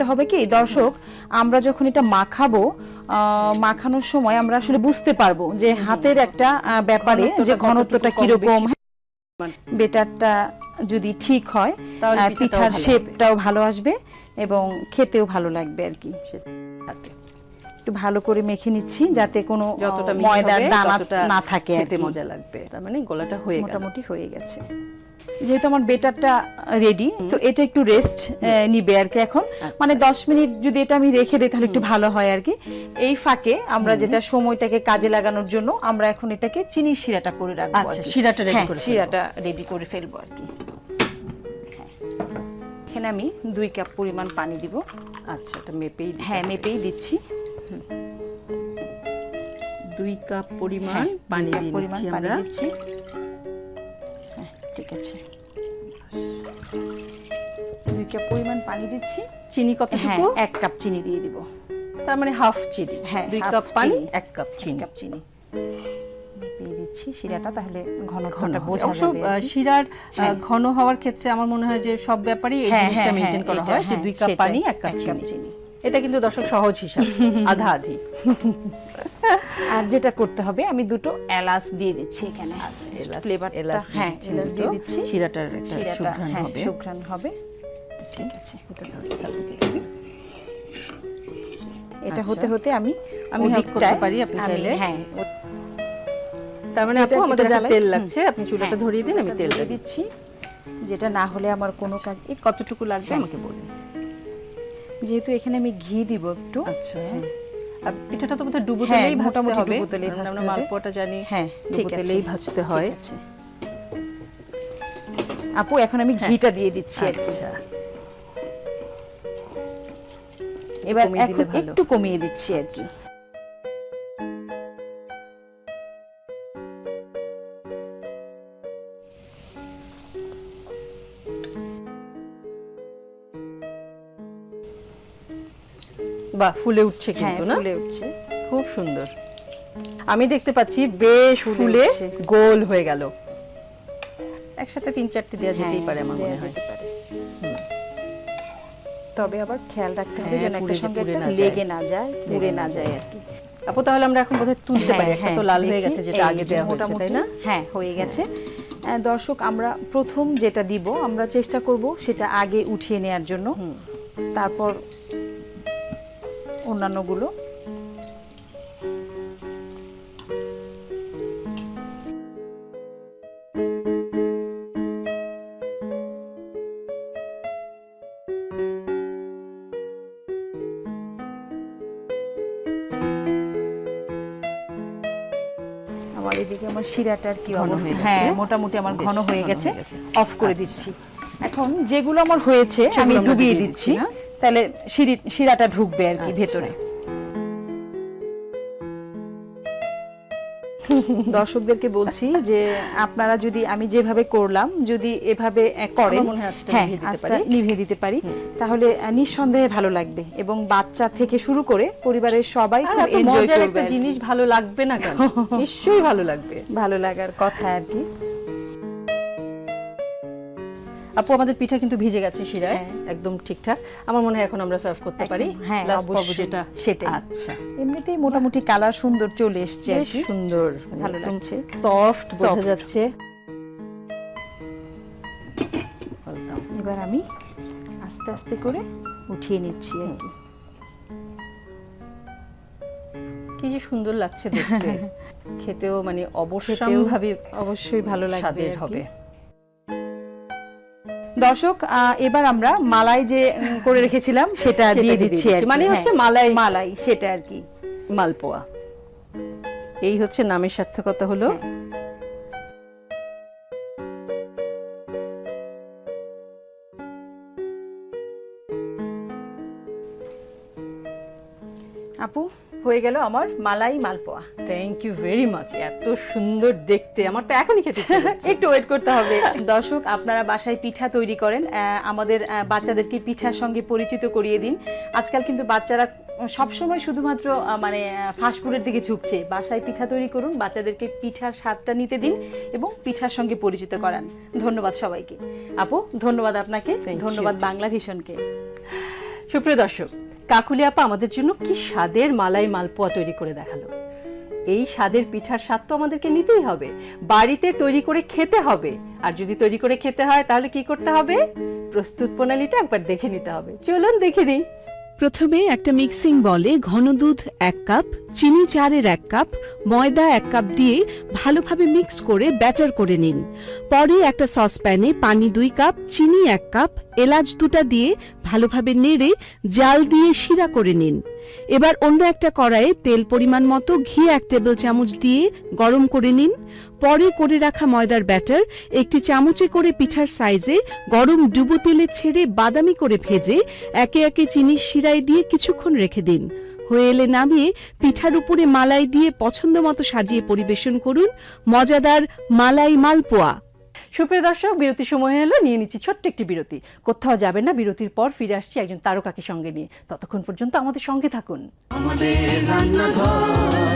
হবে কি দর্শক, আমরা যখন এটা মাখাবো, মাখানোর সময় আমরা আসলে বুঝতে পারবো যে হাতের একটা ব্যাপারে যে ঘনত্বটা কিরকম, বেটারটা যদি ঠিক হয় পিঠার শেপটাও ভালো আসবে এবং খেতেও ভালো লাগবে আর কি। একটু ভালো করে মেখে নিচ্ছি যাতে কোনো ময়দার দানা না থাকে, খেতে মজা লাগবে। তার মানে গোলাটা হয়ে মোটামুটি হয়ে গেছে। যেহেতু আমার বেটারটা রেডি, তো এটা একটু রেস্ট নিবে আর কি এখন। মানে 10 মিনিট যদি এটা আমি রেখে দিই তাহলে একটু ভালো হয় আর কি। এই ফাঁকে আমরা যেটা সময়টাকে কাজে লাগানোর জন্য আমরা এখন এটাকে চিনির শিরাটা করে রাখবো। আচ্ছা, শিরাটা রেডি করে শিরাটা রেডি করে ফেলবো আর কি। এখানে আমি 2 কাপ পরিমাণ পানি দিব। আচ্ছা, এটা মেপেই, মেপেই দিচ্ছি। 2 কাপ পরিমাণ পানি দিচ্ছি আমরা। ঠিক আছে, 2 কাপ পরিমাণ পানি দিচ্ছি। চিনি কতটুকু? 1 কাপ চিনি দিয়ে দিব। তার মানে হাফ চিনি। 2 কাপ পানি 1 কাপ চিনি। দিয়ে দিচ্ছি শিরাটা, তাহলে ঘনত্বটা বোঝা যাবে। শিরার ঘন হওয়ার ক্ষেত্রে আমার মনে হয় যে সব ব্যাপারই এই জিনিসটা মেইনটেইন করা হয় যে 2 কাপ পানি 1 কাপ চিনি। এটা কিন্তু দর্শক সহজ হিসাব, আধা আধি। আর যেটা করতে হবে, আমি 2টো এলাচ দিয়ে দিচ্ছি এখানে। ফ্লেভারটা এলাচ দিয়ে দিচ্ছি, শিরাটার একটা সুঘ্রাণ হবে। ঠিক আছে, এটা হতে হতে আমি হেল্প করতে পারি, আপনি চাইলে। তার মানে আপু আমাদের তেল লাগছে, আপনি চুলাটা ধরিয়ে দিন, আমি তেল দিচ্ছি। যেটা না হলে আমার কোনো কাজ। কতটুকু লাগবে আমাকে বলুন। যেহেতু এখানে আমি ঘি দিব একটু। আচ্ছা, আর পিঠাটা তো বোধহয় ডুবো তেলেই ভাজতে হবে। আমরা মালপোয়াটা জানি ডুবো তেলেই ভাজতে হয়। আপু এখন আমি ঘিটা দিয়ে দিচ্ছি। আচ্ছা, এবার একটু কমিয়ে দিচ্ছি আর কি। বাহ, ফুলে উঠছে কিন্তু না? ফুলে উঠছে, খুব সুন্দর। আমি দেখতে পাচ্ছি বেশ ফুলে গোল হয়ে গেল। একসাথে 3-4টি দেওয়া যেতেই পারে আমার মনে হয়। তবে আবার খেয়াল রাখতে হবে যেন একটা সঙ্গে লেগে না যায়, পুড়ে না যায় আর কি। আপু তাহলে আমরা এখন বোধহয় তুলতে পারি। একটা তো লাল হয়ে গেছে যেটা আগে দেওয়া হয়েছে, তাই না? হয়ে গেছে। দর্শক, আমরা প্রথম যেটা দিব আমরা চেষ্টা করব সেটা আগে উঠিয়ে নেওয়ার জন্য, তারপর অন্যান্যগুলো। আমার এদিকে আমার শিরাটার কি অবস্থা? মোটামুটি আমার ঘন হয়ে গেছে। অফ করে দিচ্ছি। এখন যেগুলো আমার হয়েছে আমি ডুবিয়ে দিচ্ছি, তাহলে শিরাটা ঢুকবে আর কি ভেতরে। দর্শকদেরকে বলছি যে আপনারা যদি আমি যেভাবে করলাম যদি এভাবে করেন, আঁচটা নিভিয়ে দিতে পারি, তাহলে নিঃসন্দেহে ভালো লাগবে এবং বাচ্চা থেকে শুরু করে পরিবারের সবাই খুব এনজয় করবে। একটা জিনিস ভালো লাগবে না কেন? নিশ্চয়ই ভালো লাগবে, ভালো লাগার কথা আর কি। আপু আমাদের পিঠা কিন্তু ভিজে গেছে শিরায়, একদম ঠিকঠাক। আমার মনে হয় এখন আমরা সার্ভ করতে পারি। লাস্ট পাবো যেটা সেটাই। আচ্ছা, এমনিতেই মোটামুটি কালার সুন্দর চলে এসছে আর কি, সুন্দর ভালো লাগছে, সফট বোঝা যাচ্ছে। এবার আমি আস্তে আস্তে করে উঠিয়ে নিচ্ছি আর কি। কি যে সুন্দর লাগছে দেখতে, খেতেও মানে অবশ্যই ভালো লাগবে হবে। দর্শক, এবার আমরা মালাই যে করে রেখেছিলাম সেটা দিয়ে দিচ্ছি, মানে হচ্ছে মালাই সেটা আর কি, মালপোয়া। এই হচ্ছে নামের সার্থকতা হলো। আপু হয়ে গেল আমার মালাই মালপোয়া। Thank you very much. এত সুন্দর দেখতে, আমার তো এখনই খেতে একটু ওয়েট করতে হবে। দর্শক, আপনারা বাসায় পিঠা তৈরি করেন, আমাদের বাচ্চাদেরকে পিঠার সঙ্গে পরিচিত করিয়ে দিন। আজকাল কিন্তু বাচ্চারা সবসময় শুধুমাত্র মানে ফাস্টফুডের দিকে ঝুঁকছে। বাসায় পিঠা তৈরি করুন, বাচ্চাদেরকে পিঠার স্বাদটা নিতে দিন এবং পিঠার সঙ্গে পরিচিত করান। ধন্যবাদ সবাইকে। আপু ধন্যবাদ আপনাকে, ধন্যবাদ বাংলাভিশনকে। সুপ্রিয় দর্শক, কাকুলি আপা আমাদের জন্য কি স্বাদের মালাই মালপোয়া তৈরি করে দেখালো। এই স্বাদের পিঠার স্বাদ তো আমাদেরকে নিতেই হবে, বাড়িতে তৈরি করে খেতে হবে। আর যদি তৈরি করে খেতে হয় তাহলে কি করতে হবে? প্রস্তুত প্রণালীটা একবার দেখে নিতে হবে। চলুন দেখে নিই। প্রথমে একটা মিক্সিং বলে ঘন দুধ 1 কাপ, চিনি 4-এর 1 কাপ, ময়দা 1 কাপ দিয়ে ভালোভাবে মিক্স করে ব্যাটার করে নিন। পরে একটা সসপ্যানে পানি 2 কাপ, চিনি 1 কাপ, এলাচ 2টা দিয়ে ভালোভাবে নেড়ে জাল দিয়ে শিরা করে নিন। এবার অন্য একটা কড়াইয়ে তেল পরিমাণ মতো, ঘি 1 টেবিল চামচ দিয়ে গরম করে নিন। পরে করে রাখা ময়দার ব্যাটার একটি চামচে করে পিঠার সাইজে গরম ডুবো তেলে ছেড়ে বাদামি করে ভেজে একে একে চিনির শিরায় দিয়ে কিছুক্ষণ রেখে দিন। হয়ে এলে নামিয়ে পিঠার উপরে মালাই দিয়ে পছন্দ মতো সাজিয়ে পরিবেশন করুন। মজাদার মালাই মালপোয়া। সুপ্রিয় দর্শক, বিরতির সময় হলো, নিয়ে নিচ্ছি ছোট্ট একটি বিরতি। কোথাও যাবেন না, বিরতির পর ফিরে আসছি একজন তারকাকে সঙ্গে নিয়ে। ততক্ষণ পর্যন্ত আমাদের সঙ্গে থাকুন। আমাদের রান্নাঘর।